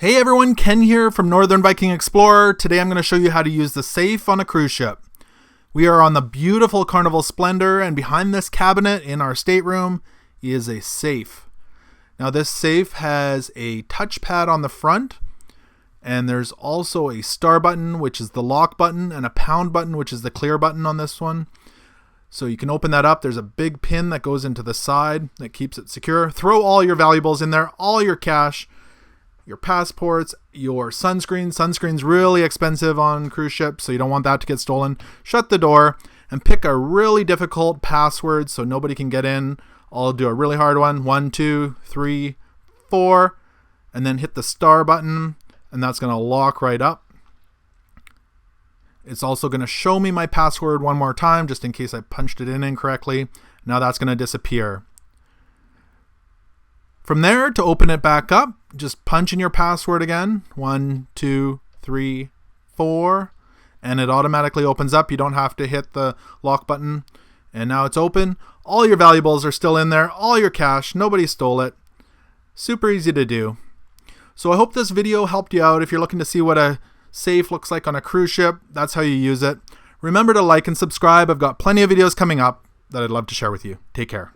Hey everyone, Ken here from Northern Viking Explorer. Today I'm going to show you how to use the safe on a cruise ship. We are on the beautiful Carnival Splendor, and behind this cabinet in our stateroom is a safe. Now this safe has a touchpad on the front, and there's also a star button, which is the lock button, and a pound button, which is the clear button on this one. So you can open that up. There's a big pin that goes into the side that keeps it secure. Throw all your valuables in there, all your cash, your passports, your sunscreen. Sunscreen's really expensive on cruise ships, so you don't want that to get stolen. Shut the door and pick a really difficult password so nobody can get in. I'll do a really hard one. 1, 2, 3, 4, and then hit the star button, and that's going to lock right up. It's also going to show me my password one more time just in case I punched it in incorrectly. Now that's going to disappear. From there, to open it back up, just punch in your password again. 1, 2, 3, 4, and it automatically opens up. You don't have to hit the lock button. And now it's open. All your valuables are still in there, all your cash, nobody stole it. Super easy to do. So I hope this video helped you out. If you're looking to see what a safe looks like on a cruise ship, that's how you use it. Remember to like and subscribe. I've got plenty of videos coming up that I'd love to share with you. Take care.